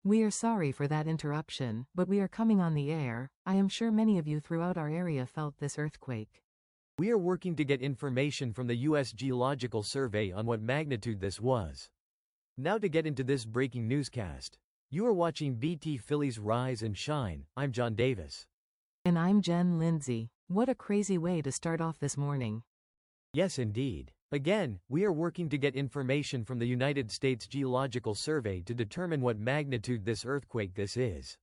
We are sorry for that interruption, but we are coming on the air. I am sure many of you throughout our area felt this earthquake. We are working to get information from the U.S. Geological Survey on what magnitude this was. Now to get into this breaking newscast. You are watching BT Philly's Rise and Shine. I'm John Davis. And I'm Jen Lindsay. What a crazy way to start off this morning. Yes, indeed. Again, we are working to get information from the United States Geological Survey to determine what magnitude this earthquake this is.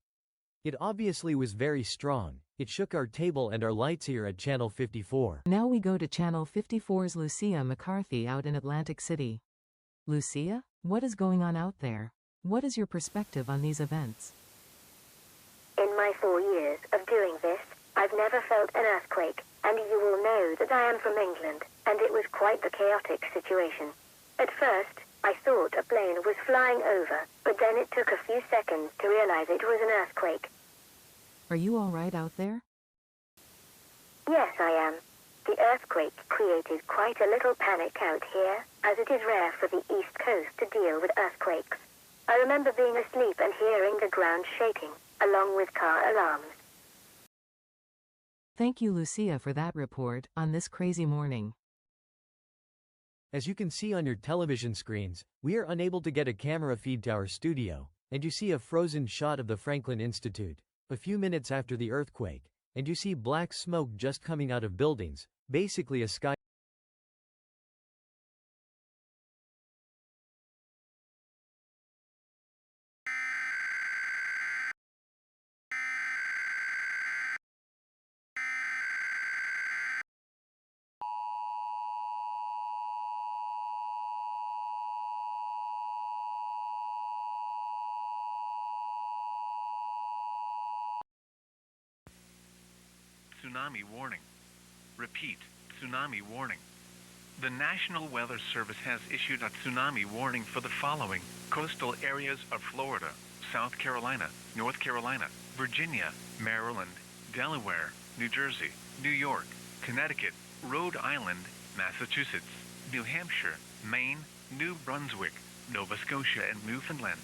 It obviously was very strong. It shook our table and our lights here at Channel 54. Now we go to Channel 54's Lucia McCarthy out in Atlantic City. Lucia, what is going on out there? What is your perspective on these events? In my 4 years of doing this, I've never felt an earthquake, and you will know that I am from England, and it was quite the chaotic situation. At first, I thought a plane was flying over, but then it took a few seconds to realize it was an earthquake. Are you all right out there? Yes, I am. The earthquake created quite a little panic out here, as it is rare for the East Coast to deal with earthquakes. I remember being asleep and hearing the ground shaking, along with car alarms. Thank you, Lucia, for that report on this crazy morning. As you can see on your television screens, we are unable to get a camera feed to our studio, and you see a frozen shot of the Franklin Institute, a few minutes after the earthquake, and you see black smoke just coming out of buildings, basically a sky. Tsunami warning. Repeat, tsunami warning. The National Weather Service has issued a tsunami warning for the following coastal areas of Florida, South Carolina, North Carolina, Virginia, Maryland, Delaware, New Jersey, New York, Connecticut, Rhode Island, Massachusetts, New Hampshire, Maine, New Brunswick, Nova Scotia, and Newfoundland.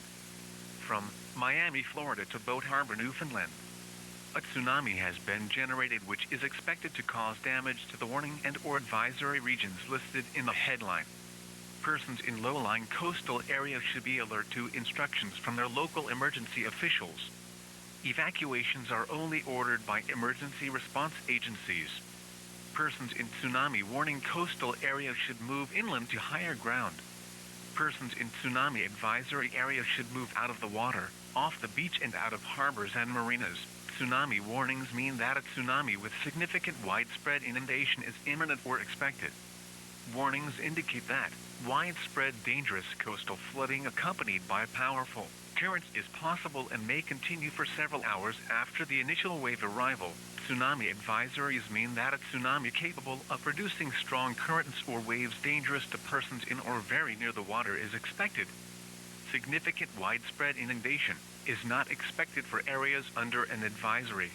From Miami, Florida to Boat Harbor, Newfoundland. A tsunami has been generated which is expected to cause damage to the warning and/or advisory regions listed in the headline. Persons in low-lying coastal areas should be alert to instructions from their local emergency officials. Evacuations are only ordered by emergency response agencies. Persons in tsunami warning coastal areas should move inland to higher ground. Persons in tsunami advisory areas should move out of the water, off the beach and out of harbors and marinas. Tsunami warnings mean that a tsunami with significant widespread inundation is imminent or expected. Warnings indicate that widespread dangerous coastal flooding accompanied by powerful currents is possible and may continue for several hours after the initial wave arrival. Tsunami advisories mean that a tsunami capable of producing strong currents or waves dangerous to persons in or very near the water is expected. Significant widespread inundation is not expected for areas under an advisory.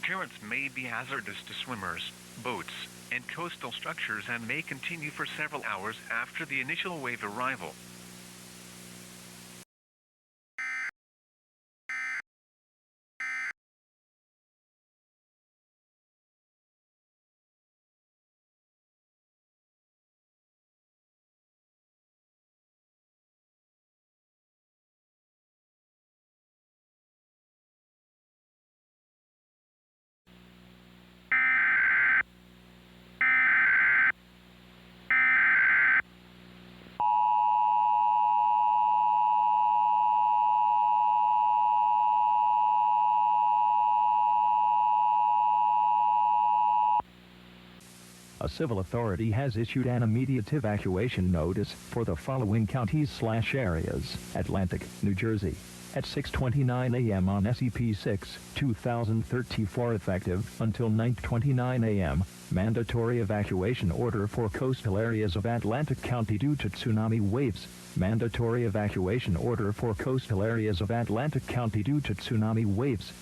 Currents may be hazardous to swimmers, boats, and coastal structures and may continue for several hours after the initial wave arrival. A civil authority has issued an immediate evacuation notice for the following counties/areas: Atlantic, New Jersey, at 6:29 a.m. on SEP 6/2034 effective until 9:29 a.m. Mandatory evacuation order for coastal areas of Atlantic County due to tsunami waves. Mandatory evacuation order for coastal areas of Atlantic County due to tsunami waves.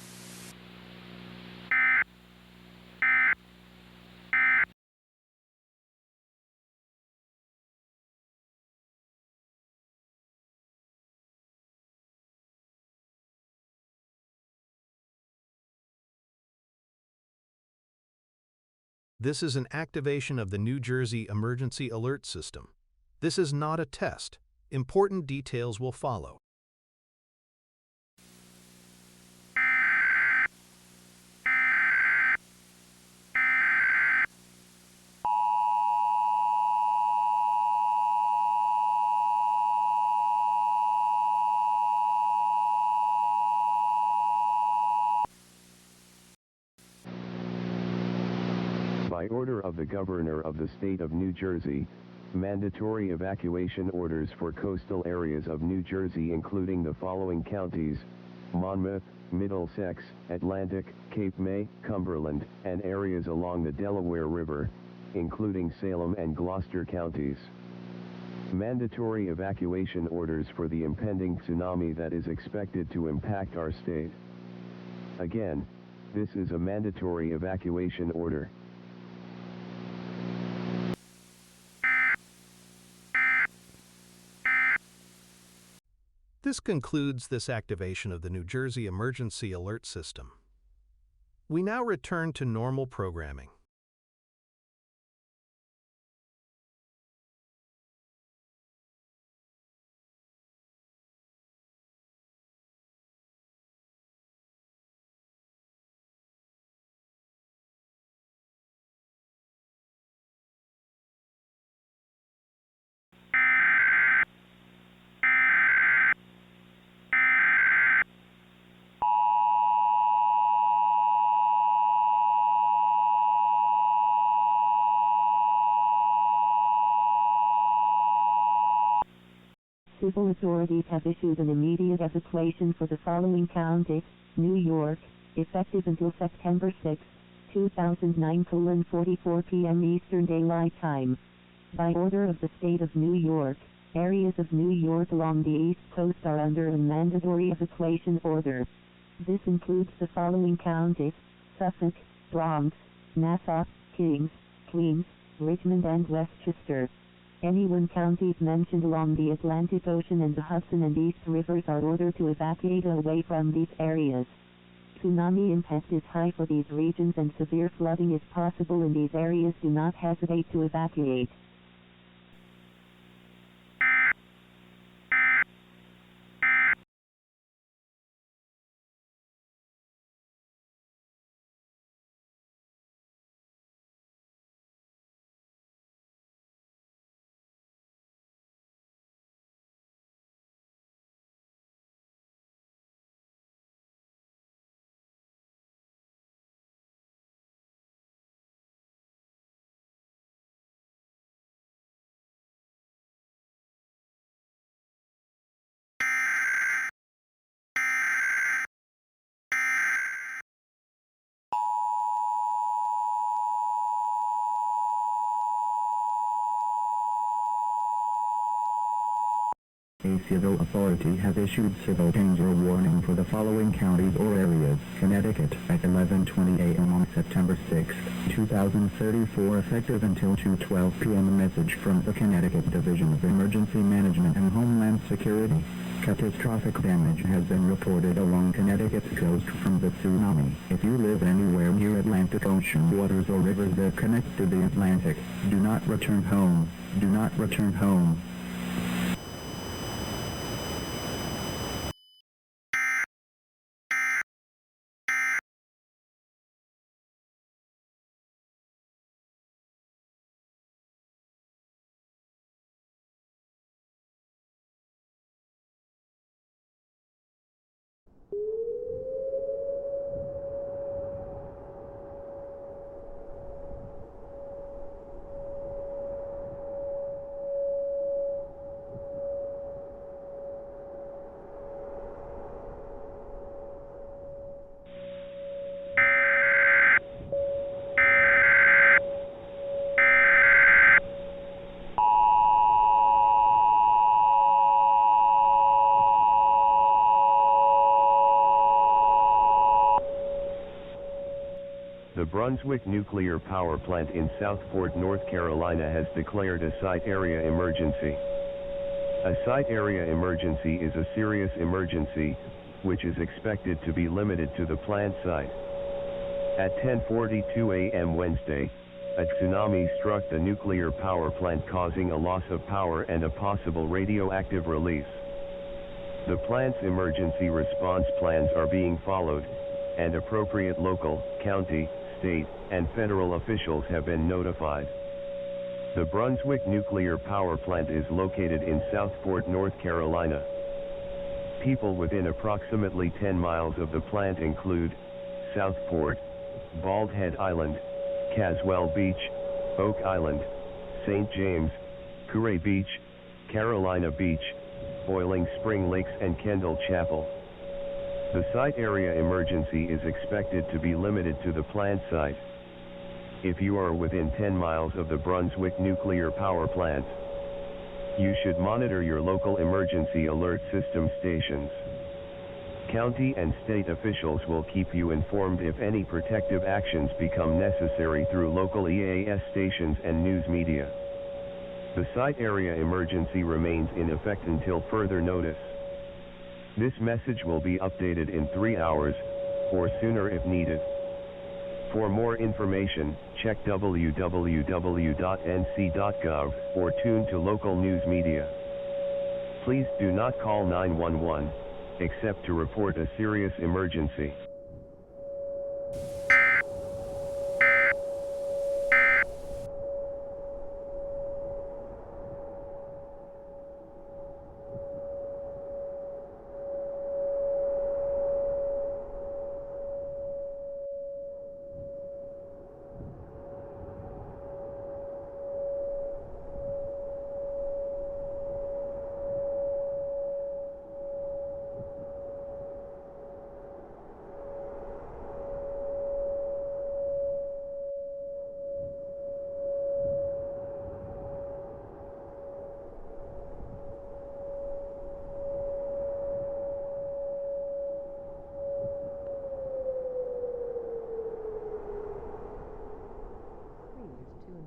This is an activation of the New Jersey Emergency Alert System. This is not a test. Important details will follow. By order of the Governor of the State of New Jersey, mandatory evacuation orders for coastal areas of New Jersey including the following counties: Monmouth, Middlesex, Atlantic, Cape May, Cumberland, and areas along the Delaware River, including Salem and Gloucester counties. Mandatory evacuation orders for the impending tsunami that is expected to impact our state. Again, this is a mandatory evacuation order. This concludes this activation of the New Jersey Emergency Alert System. We now return to normal programming. Civil authorities have issued an immediate evacuation for the following counties: New York, effective until September 6, 2009, 44 p.m. Eastern Daylight Time. By order of the State of New York, areas of New York along the East Coast are under a mandatory evacuation order. This includes the following counties: Suffolk, Bronx, Nassau, Kings, Queens, Richmond and Westchester. Any one counties mentioned along the Atlantic Ocean and the Hudson and East Rivers are ordered to evacuate away from these areas. Tsunami impact is high for these regions and severe flooding is possible in these areas. Do not hesitate to evacuate. A civil authority has issued civil danger warning for the following counties or areas: Connecticut at 11:20 a.m. on September 6, 2034, effective until 2:12 p.m. A message from the Connecticut Division of Emergency Management and Homeland Security. Catastrophic damage has been reported along Connecticut's coast from the tsunami. If you live anywhere near Atlantic Ocean waters or rivers that connect to the Atlantic, do not return home. Do not return home. The Brunswick Nuclear Power Plant in Southport, North Carolina has declared a site area emergency. A site area emergency is a serious emergency, which is expected to be limited to the plant site. At 10:42 a.m. Wednesday, A tsunami struck the nuclear power plant, causing a loss of power and a possible radioactive release. The plant's emergency response plans are being followed, and appropriate local, county, state, and federal officials have been notified. The Brunswick nuclear power plant is located in Southport, North Carolina. People within approximately 10 miles of the plant include Southport, Bald Head Island, Caswell Beach, Oak Island, St. James, Curray Beach, Carolina Beach, Boiling Spring Lakes, and Kendall Chapel. The site area emergency is expected to be limited to the plant site. If you are within 10 miles of the Brunswick nuclear power plant, you should monitor your local emergency alert system stations. County and state officials will keep you informed if any protective actions become necessary through local EAS stations and news media. The site area emergency remains in effect until further notice. This message will be updated in 3 hours, or sooner if needed. For more information, check www.nc.gov or tune to local news media. Please do not call 911, except to report a serious emergency.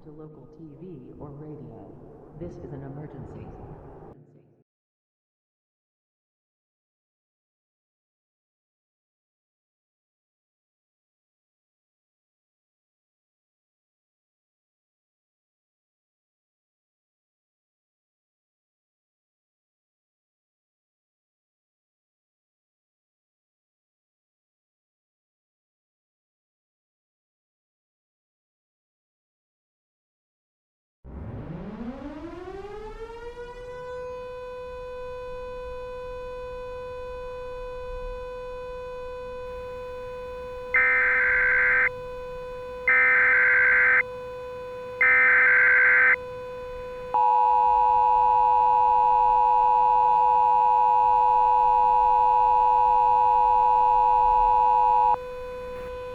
To local TV or radio. This is an emergency.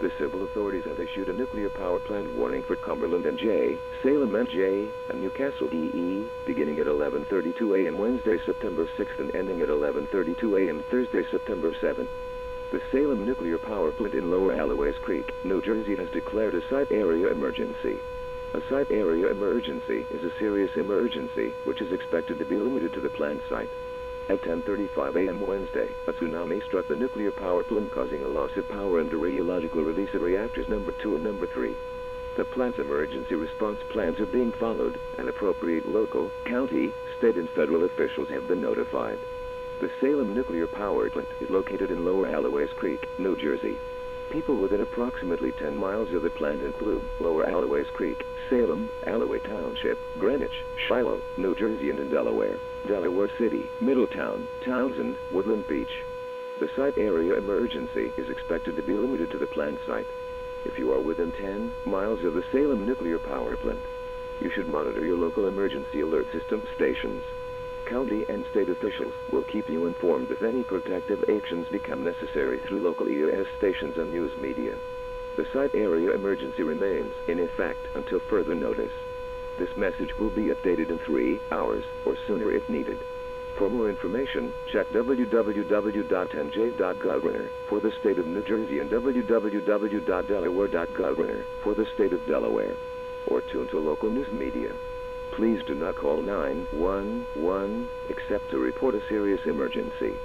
The civil authorities have issued a nuclear power plant warning for Cumberland NJ, Salem NJ, and Newcastle EE, beginning at 11:32 a.m. Wednesday, September 6th and ending at 11:32 a.m. Thursday, September 7th. The Salem nuclear power plant in Lower Alloways Creek, New Jersey has declared a site area emergency. A site area emergency is a serious emergency which is expected to be limited to the plant site. At 10:35 a.m. Wednesday, a tsunami struck the nuclear power plant, causing a loss of power and a radiological release of reactors number 2 and number 3. The plant's emergency response plans are being followed, and appropriate local, county, state, and federal officials have been notified. The Salem nuclear power plant is located in Lower Alloways Creek, New Jersey. People within approximately 10 miles of the plant include Lower Alloways Creek, Salem, Alloway Township, Greenwich, Shiloh, New Jersey, and in Delaware, Delaware City, Middletown, Townsend, Woodland Beach. The site area emergency is expected to be limited to the plant site. If you are within 10 miles of the Salem nuclear power plant, you should monitor your local emergency alert system stations. County and state officials will keep you informed if any protective actions become necessary through local EAS stations and news media. The site area emergency remains in effect until further notice. This message will be updated in 3 hours or sooner if needed. For more information, check www.nj.gov for the state of New Jersey and www.delaware.gov for the state of Delaware, or tune to local news media. Please do not call 911 except to report a serious emergency.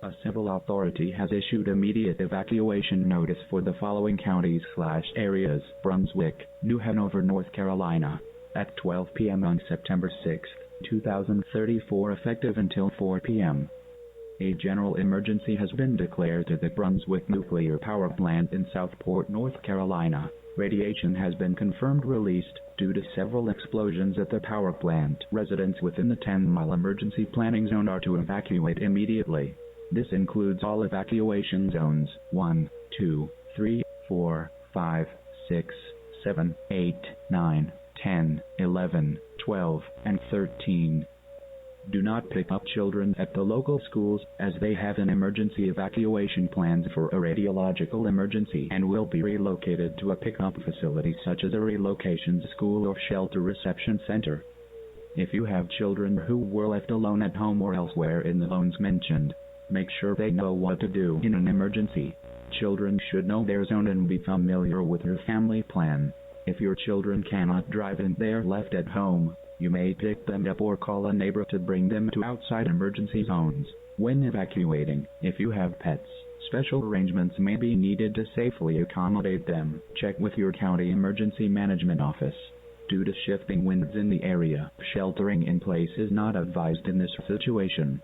A civil authority has issued immediate evacuation notice for the following counties/areas: Brunswick, New Hanover, North Carolina, at 12 p.m. on September 6, 2034, effective until 4 p.m. A general emergency has been declared at the Brunswick nuclear power plant in Southport, North Carolina. Radiation has been confirmed released due to several explosions at the power plant. Residents within the 10-mile emergency planning zone are to evacuate immediately. This includes all evacuation zones 1, 2, 3, 4, 5, 6, 7, 8, 9, 10, 11, 12, and 13. Do not pick up children at the local schools, as they have an emergency evacuation plan for a radiological emergency and will be relocated to a pickup facility such as a relocation school or shelter reception center. If you have children who were left alone at home or elsewhere in the zones mentioned, make sure they know what to do in an emergency. Children should know their zone and be familiar with their family plan. If your children cannot drive and they are left at home, you may pick them up or call a neighbor to bring them to outside emergency zones. When evacuating, if you have pets, special arrangements may be needed to safely accommodate them. Check with your county emergency management office. Due to shifting winds in the area, sheltering in place is not advised in this situation.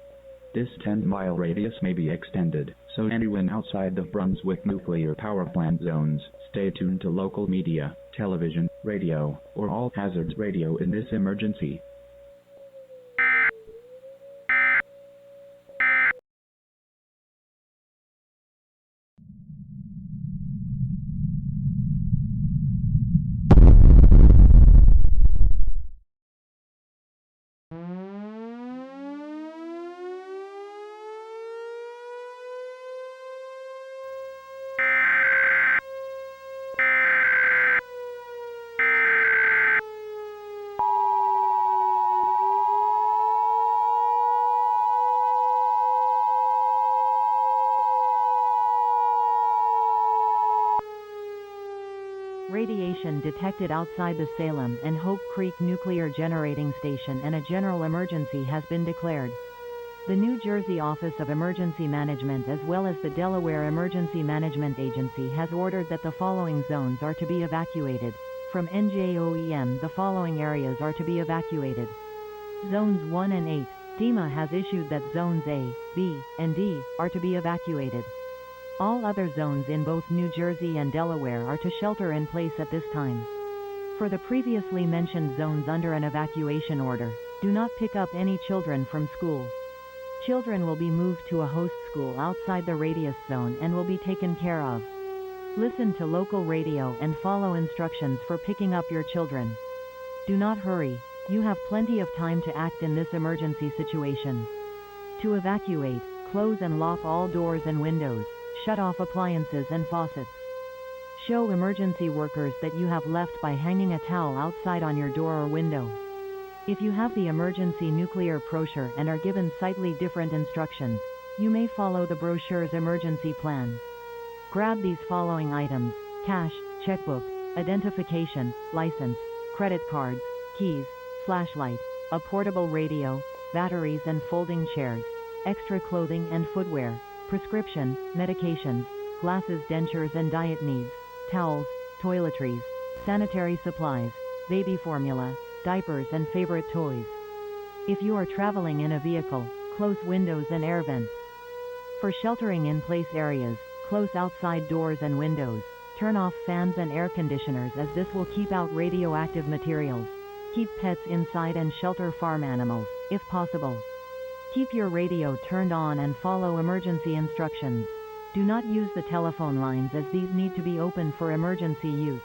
This 10-mile radius may be extended, so anyone outside the Brunswick nuclear power plant zones, stay tuned to local media, television, radio, or all hazards radio in this emergency. Radiation detected outside the Salem and Hope Creek Nuclear Generating Station, and a general emergency has been declared. The New Jersey Office of Emergency Management as well as the Delaware Emergency Management Agency has ordered that the following zones are to be evacuated. From NJOEM, the following areas are to be evacuated. Zones 1 and 8. DEMA has issued that Zones A, B, and D are to be evacuated. All other zones in both New Jersey and Delaware are to shelter in place at this time. For the previously mentioned zones under an evacuation order, do not pick up any children from school. Children will be moved to a host school outside the radius zone and will be taken care of. Listen to local radio and follow instructions for picking up your children. Do not hurry, you have plenty of time to act in this emergency situation. To evacuate, close and lock all doors and windows. Shut off appliances and faucets. Show emergency workers that you have left by hanging a towel outside on your door or window. If you have the emergency nuclear brochure and are given slightly different instructions, you may follow the brochure's emergency plan. Grab these following items: cash, checkbook, identification, license, credit cards, keys, flashlight, a portable radio, batteries and folding chairs, extra clothing and footwear, prescription, medications, glasses, dentures and diet needs, towels, toiletries, sanitary supplies, baby formula, diapers and favorite toys. If you are traveling in a vehicle, close windows and air vents. For sheltering in place areas, close outside doors and windows. Turn off fans and air conditioners, as this will keep out radioactive materials. Keep pets inside and shelter farm animals, if possible. Keep your radio turned on and follow emergency instructions. Do not use the telephone lines, as these need to be open for emergency use.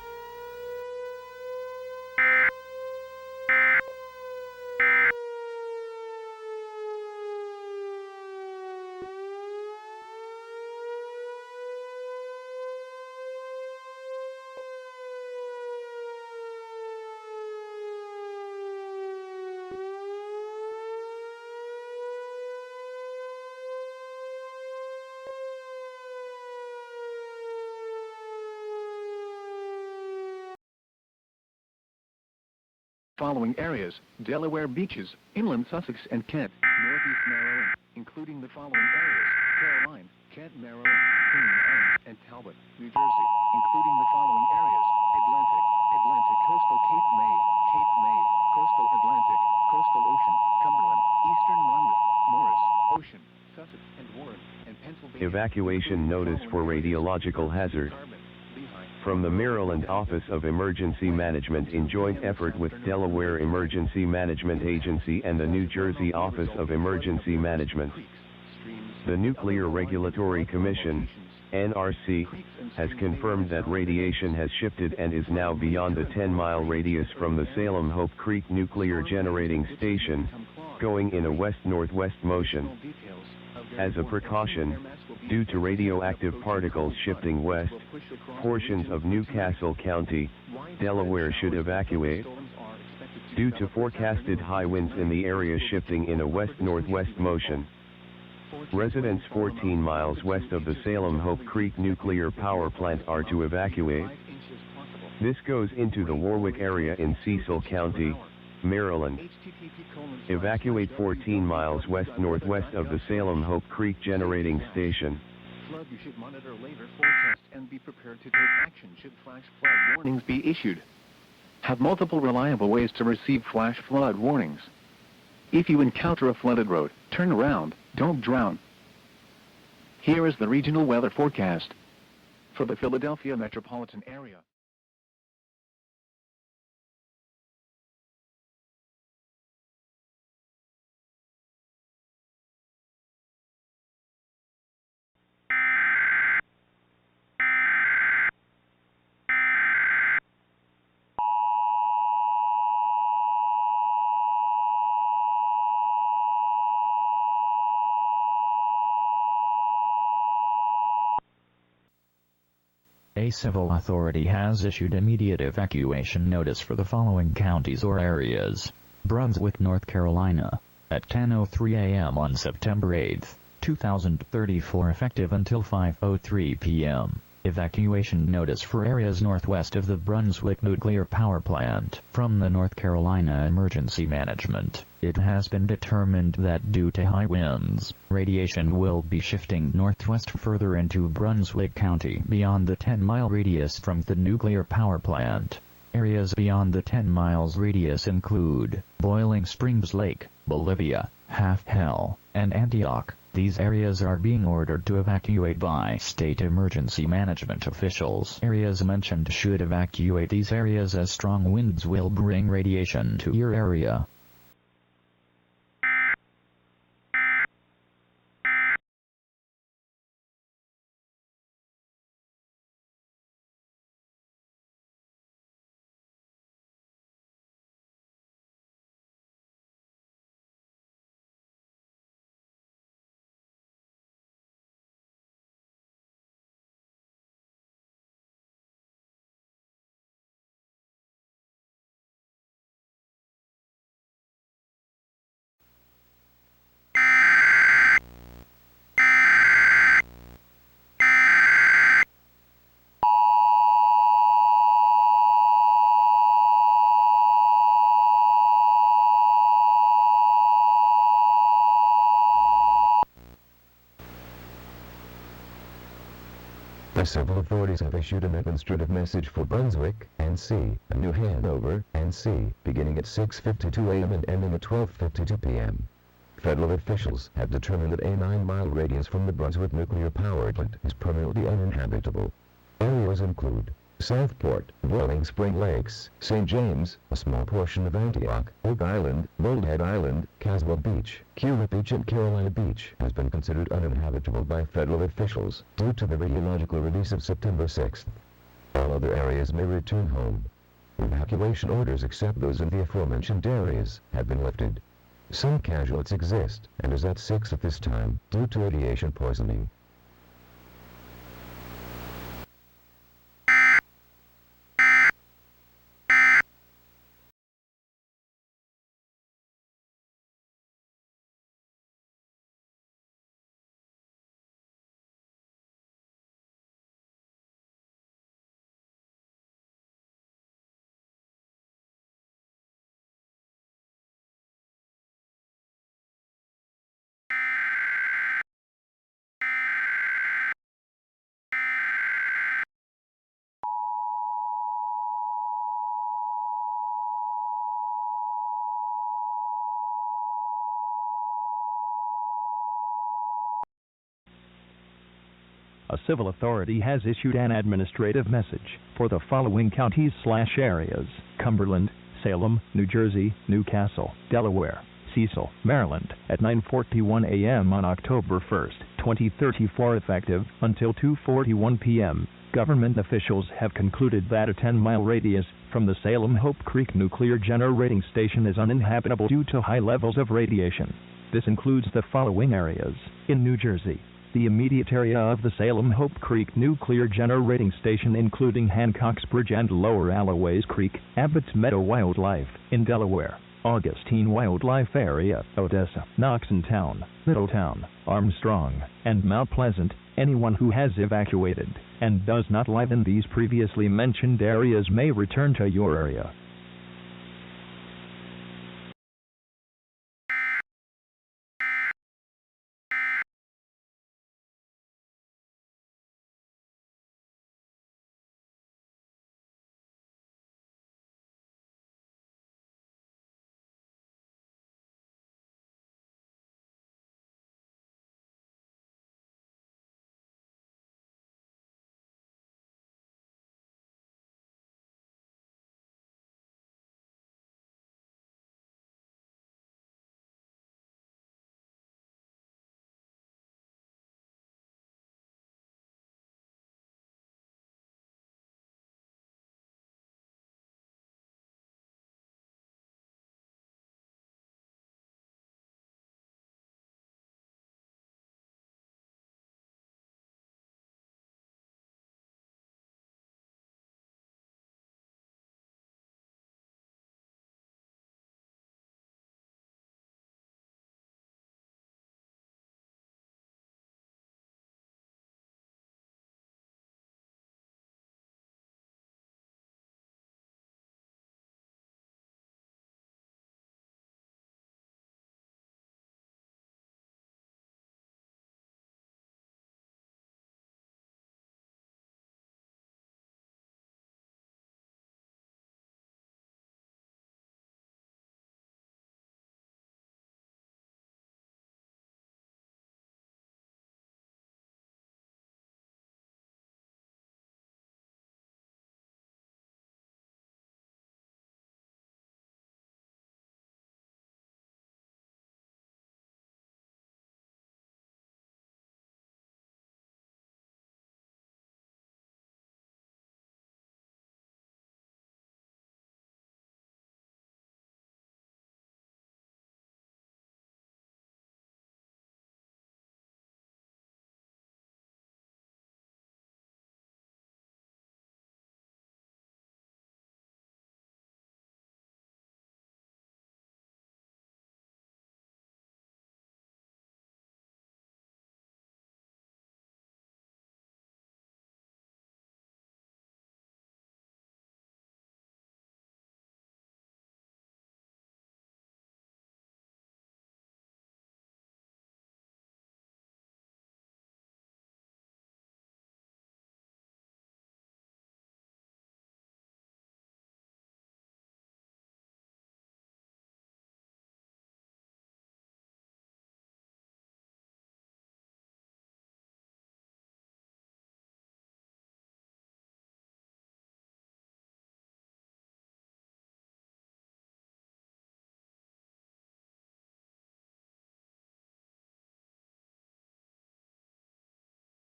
Following areas: Delaware beaches, inland Sussex and Kent, northeast Maryland, including the following areas: Caroline, Kent, Maryland, Queen Anne's, and Talbot, New Jersey, including the following areas: Atlantic, Atlantic coastal Cape May, coastal Atlantic, coastal ocean, Cumberland, eastern Monmouth, Morris, Ocean, Sussex and Warren, and Pennsylvania. Evacuation notice for radiological hazard. From the Maryland Office of Emergency Management in joint effort with Delaware Emergency Management Agency and the New Jersey Office of Emergency Management, the Nuclear Regulatory Commission, NRC, has confirmed that radiation has shifted and is now beyond the 10-mile radius from the Salem Hope Creek Nuclear Generating Station, going in a west-northwest motion. As a precaution, due to radioactive particles shifting west, portions of Newcastle County, Delaware should evacuate. Due to forecasted high winds in the area shifting in a west-northwest motion, residents 14 miles west of the Salem Hope Creek Nuclear Power Plant are to evacuate. This goes into the Warwick area in Cecil County, Maryland. Evacuate 14 miles west-northwest of the Salem Hope Creek Generating Station. Flood, you should monitor later forecasts and be prepared to take action should flash flood warnings be issued. Have multiple reliable ways to receive flash flood warnings. If you encounter a flooded road, turn around, don't drown. Here is the regional weather forecast for the Philadelphia metropolitan area. A civil authority has issued immediate evacuation notice for the following counties or areas. Brunswick, North Carolina, at 10:03 a.m. on September 8, 2034, effective until 5:03 p.m. Evacuation notice for areas northwest of the Brunswick nuclear power plant. From the North Carolina Emergency Management, it has been determined that due to high winds, radiation will be shifting northwest further into Brunswick County beyond the 10-mile radius from the nuclear power plant. Areas beyond the 10 miles radius include Boiling Springs Lake, Bolivia, Half Hell, and Antioch. These areas are being ordered to evacuate by state emergency management officials. Areas mentioned should evacuate these areas as strong winds will bring radiation to your area. The civil authorities have issued an administrative message for Brunswick, NC, and New Hanover, NC, beginning at 6:52 a.m. and ending at 12:52 p.m. Federal officials have determined that a 9-mile radius from the Brunswick nuclear power plant is permanently uninhabitable. Areas include Southport, Boiling Spring Lakes, St. James, a small portion of Antioch, Oak Island, Moldhead Island, Caswell Beach, Cuba Beach and Carolina Beach has been considered uninhabitable by federal officials due to the radiological release of September 6th. All other areas may return home. Evacuation orders except those in the aforementioned areas have been lifted. Some casualties exist, and is at 6 at this time, due to radiation poisoning. A civil authority has issued an administrative message for the following counties/areas: Cumberland, Salem, New Jersey, Newcastle, Delaware, Cecil, Maryland, at 9:41 a.m. on October 1, 2034, effective until 2:41 p.m. Government officials have concluded that a 10-mile radius from the Salem Hope Creek Nuclear Generating Station is uninhabitable due to high levels of radiation. This includes the following areas: in New Jersey, the immediate area of the Salem Hope Creek Nuclear Generating Station, including Hancock's Bridge and Lower Alloways Creek; Abbott's Meadow Wildlife; in Delaware, Augustine Wildlife Area, Odessa, Knoxontown, Middletown, Armstrong, and Mount Pleasant. Anyone who has evacuated and does not live in these previously mentioned areas may return to your area.